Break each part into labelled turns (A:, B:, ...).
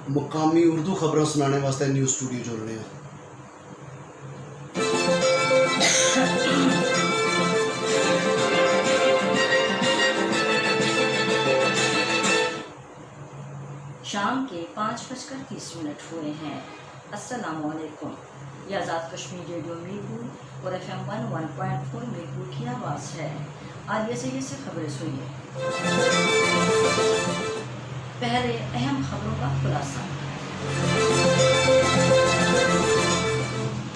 A: مقامی اردو خبریں سنانے واسطے نیوز اسٹوڈیو جڑ رہے ہیں۔
B: شام کے 5:30 ہوئے ہیں۔ السلام علیکم، یہ آزاد کشمیر ریڈیو میرپور اور FM 101.4 میرپور کی آواز ہے۔ آج سے خبریں سنیے۔ پہلے اہم خبروں کا خلاصہ۔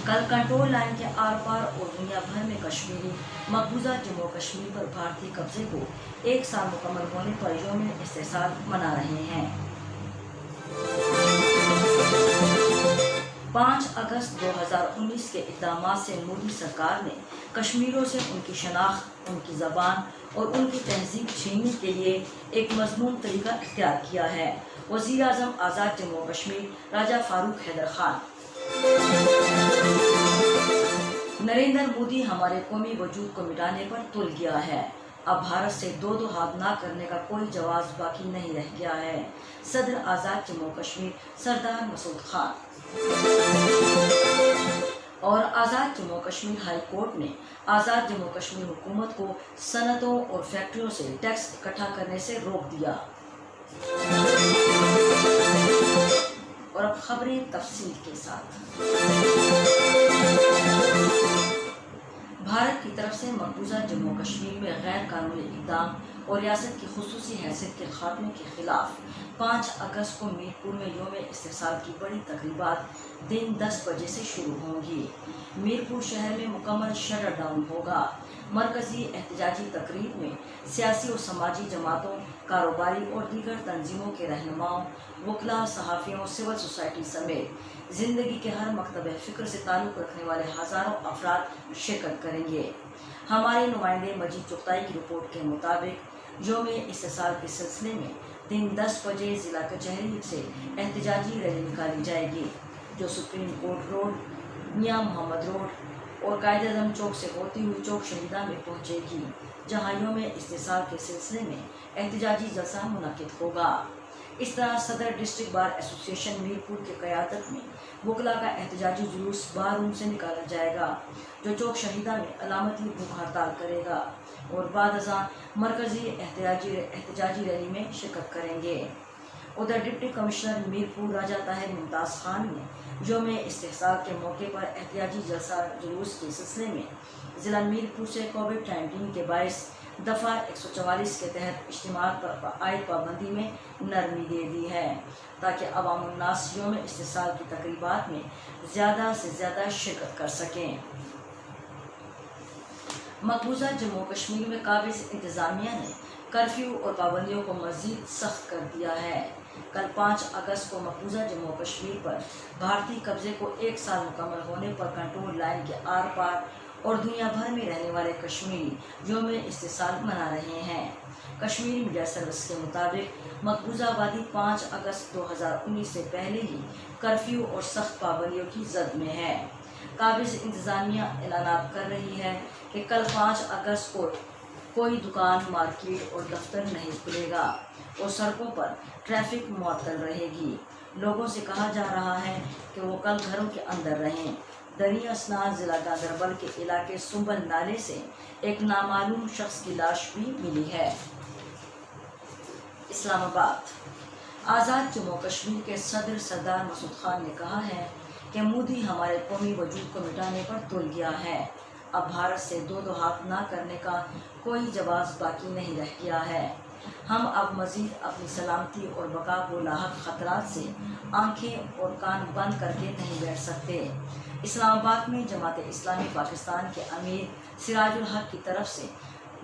B: کل کنٹرول لائن کے آر پار اور دنیا بھر میں کشمیری مقبوضہ جموں کشمیر پر بھارتی قبضے کو 1 سال مکمل ہونے پر یوم استحصال منا رہے ہیں۔ 5 اگست 2019 کے اقدامات سے مودی سرکار نے کشمیریوں سے ان کی شناخت، ان کی زبان اور ان کی تہذیب چھیننے کے لیے ایک مضمون طریقہ اختیار کیا ہے۔ وزیر اعظم آزاد جموں کشمیر راجہ فاروق حیدر خان۔ نریندر مودی ہمارے قومی وجود کو مٹانے پر تل گیا ہے۔ اب بھارت سے دو ہاتھ نہ کرنے کا کوئی جواز باقی نہیں رہ گیا ہے۔ صدر آزاد جموں کشمیر سردار مسعود خان۔ اور آزاد جموں کشمیر ہائی کورٹ نے آزاد جموں کشمیر حکومت کو صنعتوں اور فیکٹریوں سے ٹیکس اکٹھا کرنے سے روک دیا۔ اور اب خبریں تفصیل کے ساتھ۔ بھارت کی طرف سے مقبوضہ جموں کشمیر میں غیر قانونی اقدام اور ریاست کی خصوصی حیثیت کے خاتمے کے خلاف 5 اگست کو میرپور میں یوم استحصال کی بڑی تقریبات دن 10 بجے سے شروع ہوں گی۔ میرپور شہر میں مکمل شٹر ڈاؤن ہوگا۔ مرکزی احتجاجی تقریب میں سیاسی و سماجی جماعتوں، کاروباری اور دیگر تنظیموں کے رہنماؤں، وکلاء، صحافیوں، سول سوسائٹی سمیت زندگی کے ہر مکتب فکر سے تعلق رکھنے والے ہزاروں افراد شرکت کریں گے۔ ہمارے نمائندے مجید چغتائی کی رپورٹ کے مطابق یوم استحصال کے سلسلے میں دن 10 بجے ضلع کچہری سے احتجاجی ریلی نکالی جائے گی، جو سپریم کورٹ روڈ، میاں محمد روڈ اور قائد اعظم چوک سے ہوتی ہوئی چوک شہیدہ میں پہنچے گی، جہاں یوم استحصال کے سلسلے میں احتجاجی جلسہ منعقد ہوگا۔ اس طرح صدر ڈسٹرکٹ بار ایسوسی ایشن میرپور کی قیادت میں وکلاء کا احتجاجی جلوس بار روم سے نکالا جائے گا، جو چوک شہیدہ میں علامتی بھوک ہڑتال کرے گا اور بعد ازاں مرکزی احتجاجی ریلی میں شرکت کریں گے۔ ادھر ڈپٹی کمشنر میرپور راجہ طاہر ممتاز خان نے یوم استحصال کے موقع پر احتجاجی جلسہ جلوس کے سلسلے میں ضلع میرپور سے کووڈ-19 کے باعث دفعہ 144 کے تحت اجتماعات پر عائد پابندی میں نرمی دے دی ہے، تاکہ عوام الناس یوم استحصال کی تقریبات میں زیادہ سے زیادہ شرکت کر سکیں۔ مقبوضہ جموں کشمیر میں قابض انتظامیہ نے کرفیو اور پابندیوں کو مزید سخت کر دیا ہے۔ کل 5 اگست کو مقبوضہ جموں کشمیر پر بھارتی قبضے کو 1 سال مکمل ہونے پر کنٹرول لائن کے آر پار اور دنیا بھر میں رہنے والے کشمیری یوم استحصال منا رہے ہیں۔ کشمیری میڈیا سروس کے مطابق مقبوضہ وادی 5 اگست 2019 سے پہلے ہی کرفیو اور سخت پابندیوں کی زد میں ہے۔ قابض انتظامیہ اعلانات کر رہی ہے کہ کل 5 اگست کو کوئی دکان، مارکیٹ اور دفتر نہیں کھلے گا اور سڑکوں پر ٹریفک معطل رہے گی۔ لوگوں سے کہا جا رہا ہے کہ وہ کل گھروں کے اندر رہیں۔ دریں اثنا ضلع گاندربل کے علاقے سنبل نالے سے ایک نامعلوم شخص کی لاش بھی ملی ہے۔ اسلام آباد۔ آزاد جموں کشمیر کے صدر سردار مسعود خان نے کہا ہے کہ مودی ہمارے قومی وجود کو مٹانے پر تل گیا ہے۔ اب بھارت سے دو ہاتھ نہ کرنے کا کوئی جواز باقی نہیں رہ گیا ہے۔ ہم اب مزید اپنی سلامتی اور بقا کو لاحق خطرات سے آنکھیں اور کان بند کر کے نہیں بیٹھ سکتے۔ اسلام آباد میں جماعت اسلامی پاکستان کے امیر سراج الحق کی طرف سے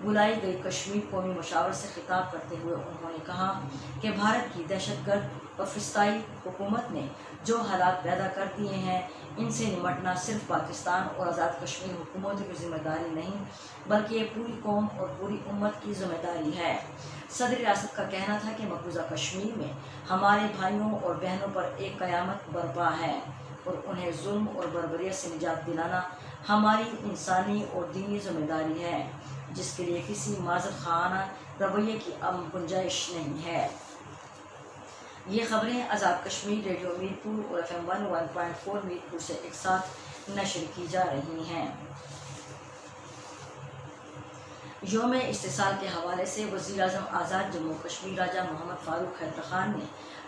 B: بلائی گئی کشمیر قومی مشاورت سے خطاب کرتے ہوئے انہوں نے کہا کہ بھارت کی دہشت گرد اور فسطائی حکومت نے جو حالات پیدا کر دیے ہیں، ان سے نمٹنا صرف پاکستان اور آزاد کشمیر حکومتوں کی ذمہ داری نہیں، بلکہ یہ پوری قوم اور پوری امت کی ذمہ داری ہے۔ صدر ریاست کا کہنا تھا کہ مقبوضہ کشمیر میں ہمارے بھائیوں اور بہنوں پر ایک قیامت برپا ہے اور انہیں ظلم اور بربریت سے نجات دلانا ہماری انسانی اور دینی ذمہ داری ہے، جس کے لیے کسی معذرت خواہانہ رویے کی گنجائش نہیں ہے۔ یہ خبریں آزاد کشمیر ریڈیو میرپور اور FM 101.4 میرپور سے ایک ساتھ نشر کی جا رہی ہیں۔ یوم استحصال کے حوالے سے وزیر اعظم آزاد جموں کشمیر راجہ محمد فاروق حیدر خان نے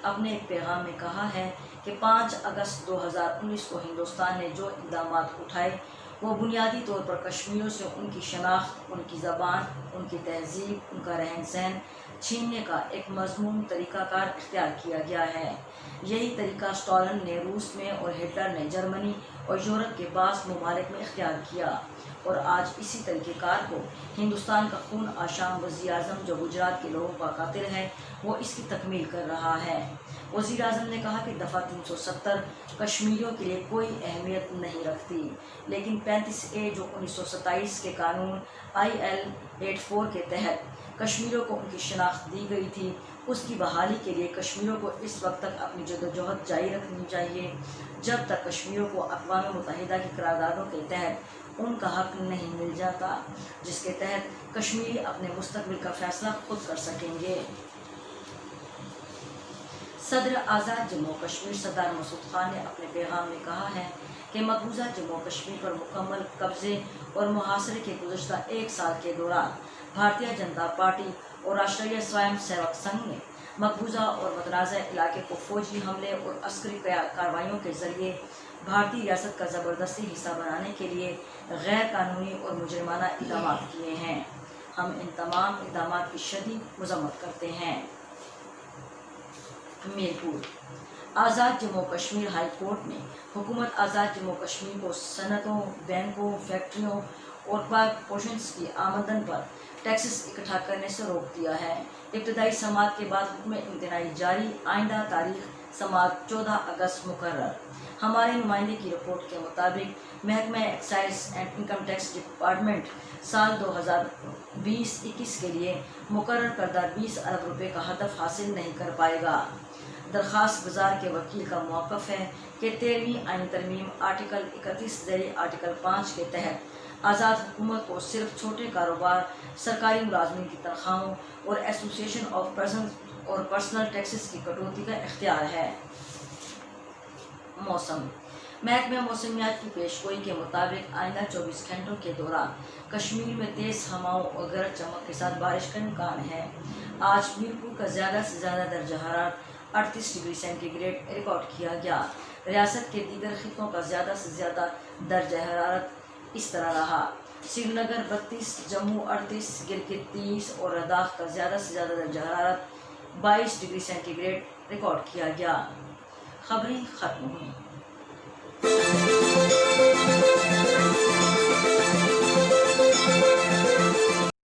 B: اپنے ایک پیغام میں کہا ہے کہ 5 اگست 2019 کو ہندوستان نے جو اقدامات اٹھائے وہ بنیادی طور پر کشمیریوں سے ان کی شناخت، ان کی زبان، ان کی تہذیب، ان کا رہن سہن چھیننے کا ایک مضمون طریقہ کار اختیار کیا گیا ہے۔ یہی طریقہ اسٹالن نے روس میں اور ہٹلر نے جرمنی اور یورپ کے بعض ممالک میں اختیار کیا، اور آج اسی طریقہ کار کو ہندوستان کا خون آشام وزیر اعظم جو گجرات کے لوگوں کا قاتل ہے وہ اس کی تکمیل کر رہا ہے۔ وزیر اعظم نے کہا کہ دفعہ 370 کشمیریوں کے لیے کوئی اہمیت نہیں رکھتی، لیکن 35A جو 1927 کے قانون IL 84 کے تحت کشمیریوں کو ان کی شناخت دی گئی تھی، اس کی بحالی کے لیے کشمیریوں کو اس وقت تک اپنی جدوجہد جاری رکھنی چاہیے جب تک کشمیریوں کو اقوام متحدہ کی قراردادوں کے تحت ان کا حق نہیں مل جاتا، جس کے تحت کشمیری اپنے مستقبل کا فیصلہ خود کر سکیں گے۔ صدر آزاد جموں کشمیر سردار مسعود خان نے اپنے پیغام میں کہا ہے کہ مقبوضہ جموں کشمیر پر مکمل قبضے اور محاصرے کے گزشتہ 1 سال کے دوران بھارتیہ جنتا پارٹی اور راشٹریہ سوئم سیوک سنگھ نے مقبوضہ اور متنازع علاقے کو فوجی حملے اور عسکری کارروائیوں کے ذریعے بھارتی ریاست کا زبردستی حصہ بنانے کے لیے غیر قانونی اور مجرمانہ اقدامات کیے ہیں۔ ہم ان تمام اقدامات کی شدید مذمت کرتے ہیں۔ میرپور آزاد جموں کشمیر ہائی کورٹ نے حکومت آزاد جموں کشمیر کو صنعتوں، بینکوں، فیکٹریوں اور پاک پوشنس کی آمدن پر ٹیکسز اکٹھا کرنے سے روک دیا ہے۔ ابتدائی سماعت کے بعد حکم امتناعی جاری، آئندہ تاریخ سماعت 14 اگست مقرر۔ ہمارے نمائندے کی رپورٹ کے مطابق محکمہ excise and income tax department سال 2020-21 کے لیے مقرر کردہ 20 ارب روپے کا ہدف حاصل نہیں کر پائے گا۔ درخواست گزار کے وکیل کا موقف ہے کہ 13ویں آئین ترمیم آرٹیکل 31 ذیلی آرٹیکل 5 کے تحت آزاد حکومت کو صرف چھوٹے کاروبار، سرکاری ملازمین کی تنخواہوں اور ایسوسیشن آف پرسنز اور پرسنل ٹیکسز کی کٹوتی کا اختیار ہے۔ موسم محکمہ موسمیات کی پیشگوئی کے مطابق آئندہ 24 گھنٹوں کے دوران کشمیر میں تیز ہواؤں اور گرج چمک کے ساتھ بارش کا امکان ہے۔ آج میرپور کا زیادہ سے زیادہ درجہ حرارت 38 ڈگری سینٹی گریڈ ریکارڈ کیا گیا۔ ریاست کے دیگر خطوں کا زیادہ سے زیادہ درجہ حرارت اس طرح رہا: سری نگر 32، جموں 38، گلگت 30 اور لداخ کا زیادہ سے زیادہ درجہ حرارت 22 ڈگری سینٹی گریڈ ریکارڈ کیا گیا۔ خبریں ختم ہوئیں۔